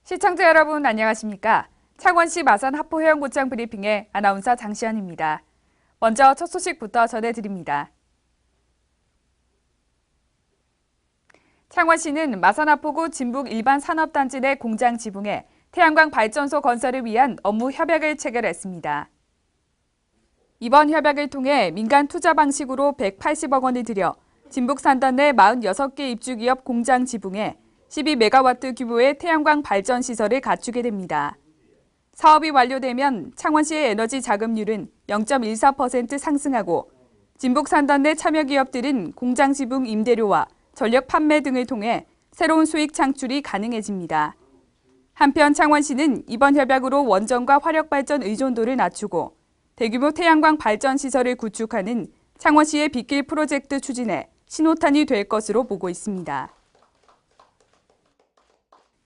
시청자 여러분 안녕하십니까? 창원시 마산 하포해양구청 브리핑의 아나운서 장시연입니다. 먼저 첫 소식부터 전해드립니다. 창원시는 마산 하포구 진북 일반 산업단지 내 공장 지붕에 태양광 발전소 건설을 위한 업무 협약을 체결했습니다. 이번 협약을 통해 민간 투자 방식으로 180억 원을 들여 진북 산단 내 46개 입주기업 공장 지붕에 12메가와트 규모의 태양광 발전 시설을 갖추게 됩니다. 사업이 완료되면 창원시의 에너지 자금률은 0.14% 상승하고 진북 산단 내 참여 기업들은 공장 지붕 임대료와 전력 판매 등을 통해 새로운 수익 창출이 가능해집니다. 한편 창원시는 이번 협약으로 원전과 화력발전 의존도를 낮추고 대규모 태양광 발전 시설을 구축하는 창원시의 빗길 프로젝트 추진에 신호탄이 될 것으로 보고 있습니다.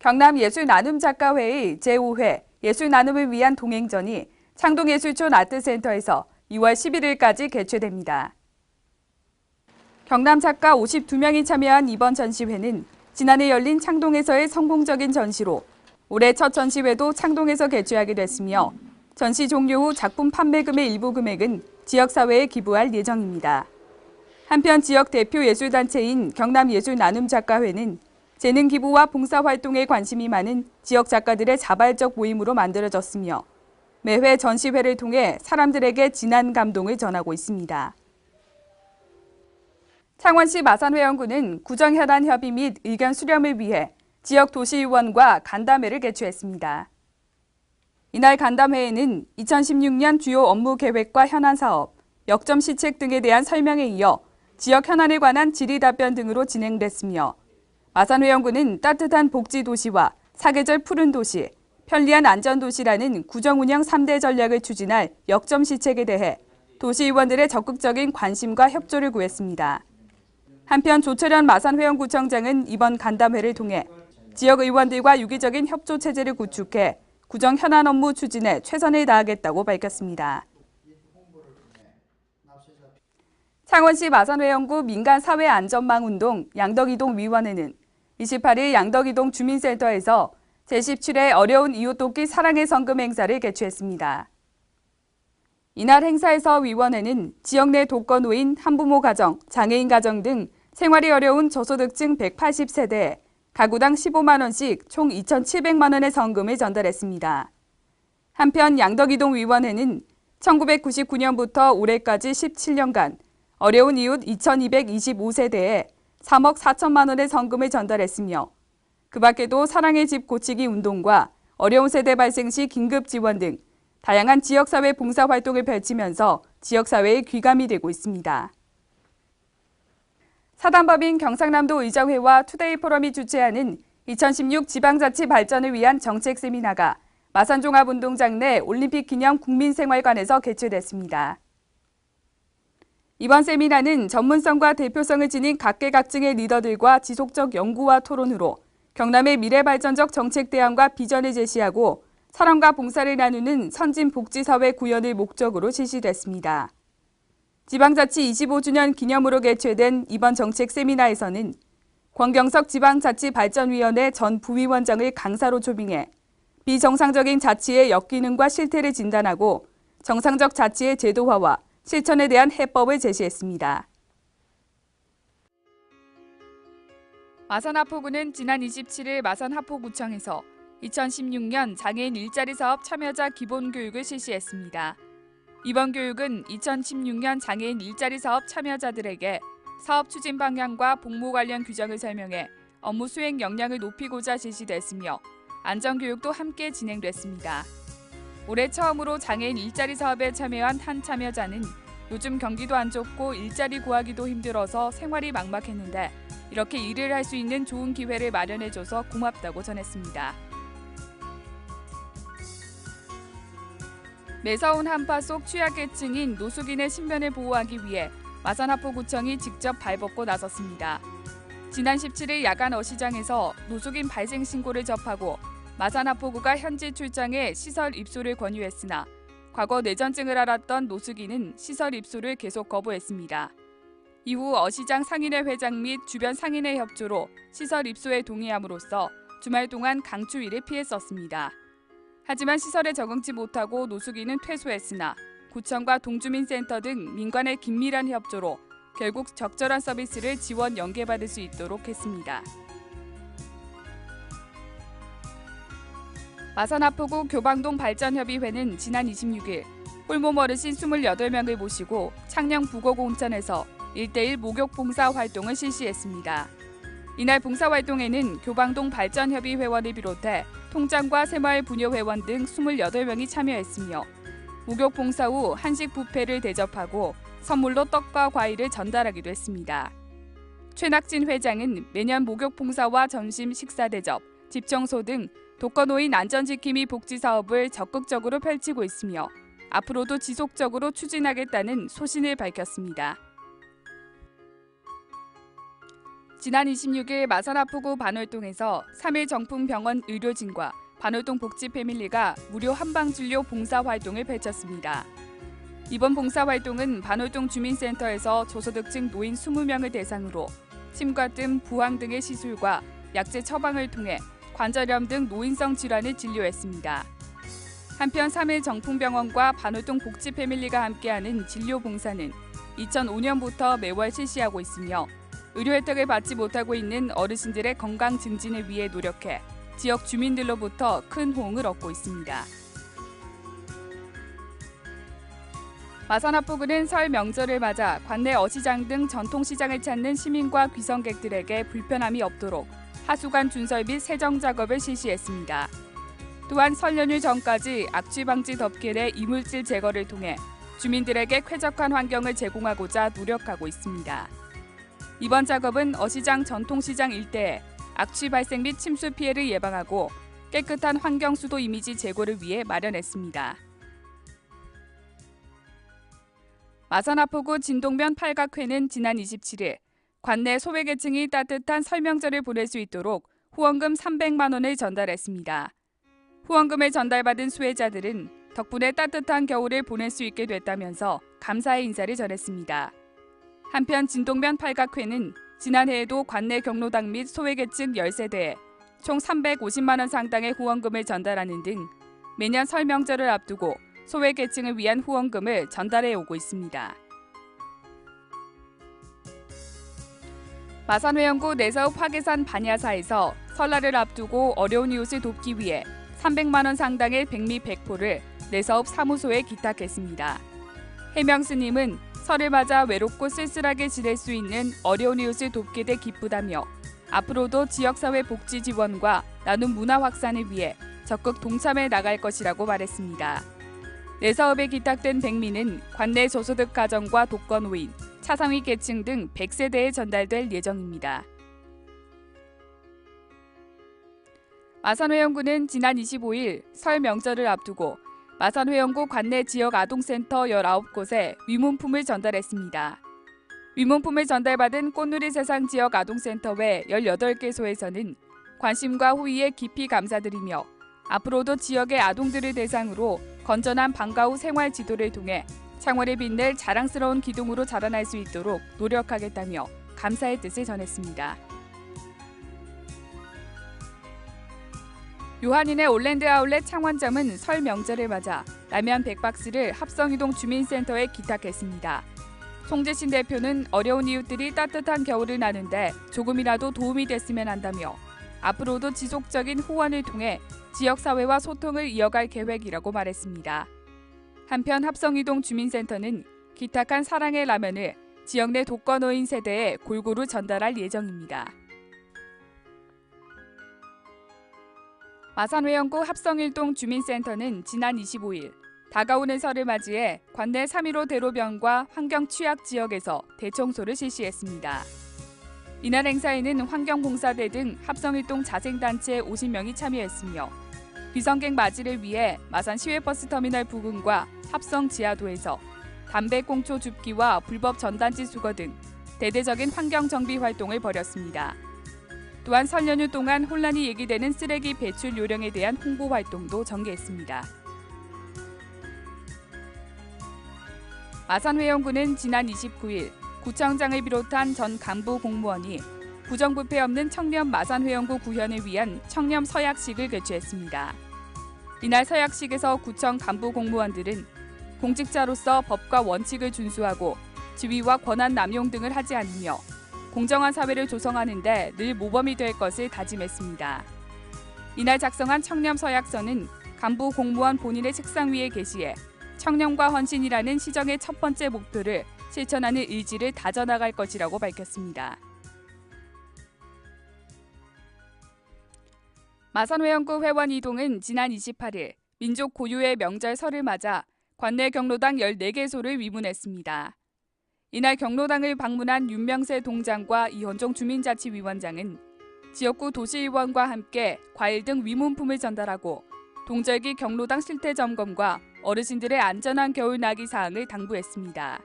경남예술나눔작가회의 제5회 예술나눔을 위한 동행전이 창동예술촌 아트센터에서 2월 11일까지 개최됩니다. 경남 작가 52명이 참여한 이번 전시회는 지난해 열린 창동에서의 성공적인 전시로 올해 첫 전시회도 창동에서 개최하게 됐으며 전시 종료 후 작품 판매금의 일부 금액은 지역사회에 기부할 예정입니다. 한편 지역 대표 예술단체인 경남예술나눔작가회는 재능 기부와 봉사활동에 관심이 많은 지역 작가들의 자발적 모임으로 만들어졌으며 매회 전시회를 통해 사람들에게 진한 감동을 전하고 있습니다. 창원시 마산회원구는 구정현안 협의 및 의견 수렴을 위해 지역 도시의원과 간담회를 개최했습니다. 이날 간담회에는 2016년 주요 업무 계획과 현안 사업, 역점 시책 등에 대한 설명에 이어 지역 현안에 관한 질의 답변 등으로 진행됐으며 마산회원구는 따뜻한 복지도시와 사계절 푸른 도시, 편리한 안전도시라는 구정운영 3대 전략을 추진할 역점 시책에 대해 도시의원들의 적극적인 관심과 협조를 구했습니다. 한편 조철현 마산회원구청장은 이번 간담회를 통해 지역 의원들과 유기적인 협조 체제를 구축해 구정 현안 업무 추진에 최선을 다하겠다고 밝혔습니다. 창원시 마산회원구 민간사회안전망운동 양덕이동위원회는 28일 양덕이동 주민센터에서 제17회 어려운 이웃 돕기 사랑의 성금 행사를 개최했습니다. 이날 행사에서 위원회는 지역 내 독거노인, 한부모 가정, 장애인 가정 등 생활이 어려운 저소득층 180세대에 가구당 15만 원씩 총 2,700만 원의 성금을 전달했습니다. 한편 양덕이동위원회는 1999년부터 올해까지 17년간 어려운 이웃 2,225세대에 3억 4천만 원의 성금을 전달했으며 그 밖에도 사랑의 집 고치기 운동과 어려운 세대 발생 시 긴급 지원 등 다양한 지역사회 봉사활동을 펼치면서 지역사회의 귀감이 되고 있습니다. 사단법인 경상남도 의정회와 투데이 포럼이 주최하는 2016 지방자치 발전을 위한 정책 세미나가 마산종합운동장 내 올림픽 기념 국민생활관에서 개최됐습니다. 이번 세미나는 전문성과 대표성을 지닌 각계각층의 리더들과 지속적 연구와 토론으로 경남의 미래발전적 정책 대안과 비전을 제시하고 사랑과 봉사를 나누는 선진복지사회 구현을 목적으로 실시됐습니다. 지방자치 25주년 기념으로 개최된 이번 정책 세미나에서는 권경석 지방자치발전위원회 전 부위원장을 강사로 초빙해 비정상적인 자치의 역기능과 실태를 진단하고 정상적 자치의 제도화와 실천에 대한 해법을 제시했습니다. 마산하포구는 지난 27일 마산하포구청에서 2016년 장애인 일자리 사업 참여자 기본교육을 실시했습니다. 이번 교육은 2016년 장애인 일자리 사업 참여자들에게 사업 추진 방향과 복무 관련 규정을 설명해 업무 수행 역량을 높이고자 실시됐으며 안전교육도 함께 진행됐습니다. 올해 처음으로 장애인 일자리 사업에 참여한 한 참여자는 요즘 경기도 안 좋고 일자리 구하기도 힘들어서 생활이 막막했는데 이렇게 일을 할 수 있는 좋은 기회를 마련해줘서 고맙다고 전했습니다. 매서운 한파 속 취약계층인 노숙인의 신변을 보호하기 위해 마산하포구청이 직접 발벗고 나섰습니다. 지난 17일 야간 어시장에서 노숙인 발생 신고를 접하고 마산하포구가 현지 출장해 시설 입소를 권유했으나 과거 뇌전증을 앓았던 노숙인은 시설 입소를 계속 거부했습니다. 이후 어시장 상인회 회장 및 주변 상인의 협조로 시설 입소에 동의함으로써 주말 동안 강추위를 피했었습니다. 하지만 시설에 적응치 못하고 노숙인은 퇴소했으나 구청과 동주민센터 등 민간의 긴밀한 협조로 결국 적절한 서비스를 지원 연계받을 수 있도록 했습니다. 마산하포구 교방동 발전협의회는 지난 26일 홀몸 어르신 28명을 모시고 창녕 북어공천에서 1:1 목욕 봉사 활동을 실시했습니다. 이날 봉사활동에는 교방동 발전협의 회원을 비롯해 통장과 새마을 부녀 회원 등 28명이 참여했으며 목욕 봉사 후 한식 뷔페를 대접하고 선물로 떡과 과일을 전달하기도 했습니다. 최낙진 회장은 매년 목욕 봉사와 점심 식사 대접, 집 청소 등 독거노인 안전지킴이 복지 사업을 적극적으로 펼치고 있으며 앞으로도 지속적으로 추진하겠다는 소신을 밝혔습니다. 지난 26일 마산하포구 반월동에서 3일 정풍병원 의료진과 반월동 복지 패밀리가 무료 한방진료 봉사활동을 펼쳤습니다. 이번 봉사활동은 반월동 주민센터에서 저소득층 노인 20명을 대상으로 침과뜸, 부항 등의 시술과 약제 처방을 통해 관절염 등 노인성 질환을 진료했습니다. 한편 3일 정풍병원과 반월동 복지 패밀리가 함께하는 진료 봉사는 2005년부터 매월 실시하고 있으며 의료 혜택을 받지 못하고 있는 어르신들의 건강 증진을 위해 노력해 지역 주민들로부터 큰 호응을 얻고 있습니다. 마산하포구는 설 명절을 맞아 관내 어시장 등 전통시장을 찾는 시민과 귀성객들에게 불편함이 없도록 하수관 준설 및 세정 작업을 실시했습니다. 또한 설 연휴 전까지 악취 방지 덮개 이물질 제거를 통해 주민들에게 쾌적한 환경을 제공하고자 노력하고 있습니다. 이번 작업은 어시장 전통시장 일대에 악취 발생 및 침수 피해를 예방하고 깨끗한 환경 수도 이미지 제고를 위해 마련했습니다. 마산하포구 진동면 팔각회는 지난 27일 관내 소외계층이 따뜻한 설 명절을 보낼 수 있도록 후원금 300만 원을 전달했습니다. 후원금을 전달받은 수혜자들은 덕분에 따뜻한 겨울을 보낼 수 있게 됐다면서 감사의 인사를 전했습니다. 한편 진동면 팔각회는 지난해에도 관내 경로당 및 소외계층 10세대에 총 350만 원 상당의 후원금을 전달하는 등 매년 설 명절을 앞두고 소외계층을 위한 후원금을 전달해 오고 있습니다. 마산회원구 내사읍 화계산 반야사에서 설날을 앞두고 어려운 이웃을 돕기 위해 300만 원 상당의 백미 100포를 내사읍 사무소에 기탁했습니다. 해명 스님은 설을 맞아 외롭고 쓸쓸하게 지낼 수 있는 어려운 이웃을 돕게 돼 기쁘다며 앞으로도 지역사회 복지 지원과 나눔 문화 확산을 위해 적극 동참해 나갈 것이라고 말했습니다. 내사업에 기탁된 백미는 관내 저소득 가정과 독거노인, 차상위 계층 등 100세대에 전달될 예정입니다. 마산회원구는 지난 25일 설 명절을 앞두고 마산회원구 관내 지역 아동센터 19곳에 위문품을 전달했습니다. 위문품을 전달받은 꽃누리 세상 지역 아동센터 외 18개소에서는 관심과 호의에 깊이 감사드리며 앞으로도 지역의 아동들을 대상으로 건전한 방과 후 생활 지도를 통해 창원을 빛낼 자랑스러운 기둥으로 자라날 수 있도록 노력하겠다며 감사의 뜻을 전했습니다. 요한인의 올랜드 아울렛 창원점은 설 명절을 맞아 라면 100박스를 합성이동 주민센터에 기탁했습니다. 송재신 대표는 어려운 이웃들이 따뜻한 겨울을 나는데 조금이라도 도움이 됐으면 한다며 앞으로도 지속적인 후원을 통해 지역사회와 소통을 이어갈 계획이라고 말했습니다. 한편 합성이동 주민센터는 기탁한 사랑의 라면을 지역 내 독거노인 세대에 골고루 전달할 예정입니다. 마산회원구 합성일동 주민센터는 지난 25일 다가오는 설을 맞이해 관내 3.15 대로변과 환경 취약 지역에서 대청소를 실시했습니다. 이날 행사에는 환경봉사대 등 합성일동 자생단체 50명이 참여했으며 귀성객 맞이를 위해 마산 시외버스터미널 부근과 합성 지하도에서 담배꽁초 줍기와 불법 전단지 수거 등 대대적인 환경정비 활동을 벌였습니다. 또한 설 연휴 동안 혼란이 예기되는 쓰레기 배출 요령에 대한 홍보 활동도 전개했습니다. 마산회원구는 지난 29일 구청장을 비롯한 전 간부 공무원이 부정부패 없는 청렴 마산회원구 구현을 위한 청렴 서약식을 개최했습니다. 이날 서약식에서 구청 간부 공무원들은 공직자로서 법과 원칙을 준수하고 지위와 권한 남용 등을 하지 않으며 공정한 사회를 조성하는 데 늘 모범이 될 것을 다짐했습니다. 이날 작성한 청렴 서약서는 간부 공무원 본인의 책상 위에 게시해 청렴과 헌신이라는 시정의 첫 번째 목표를 실천하는 의지를 다져나갈 것이라고 밝혔습니다. 마산회원구 회원 이동은 지난 28일 민족 고유의 명절 설을 맞아 관내 경로당 14개소를 위문했습니다. 이날 경로당을 방문한 윤명세 동장과 이현종 주민자치위원장은 지역구 도시의원과 함께 과일 등 위문품을 전달하고 동절기 경로당 실태 점검과 어르신들의 안전한 겨울 나기 사항을 당부했습니다.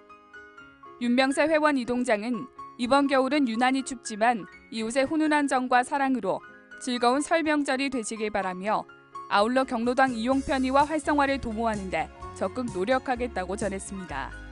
윤명세 회원 이동장은 이번 겨울은 유난히 춥지만 이웃의 훈훈한 정과 사랑으로 즐거운 설 명절이 되시길 바라며 아울러 경로당 이용 편의와 활성화를 도모하는 데 적극 노력하겠다고 전했습니다.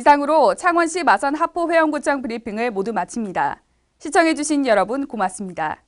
이상으로 창원시 마산 하포회원구청 브리핑을 모두 마칩니다. 시청해주신 여러분 고맙습니다.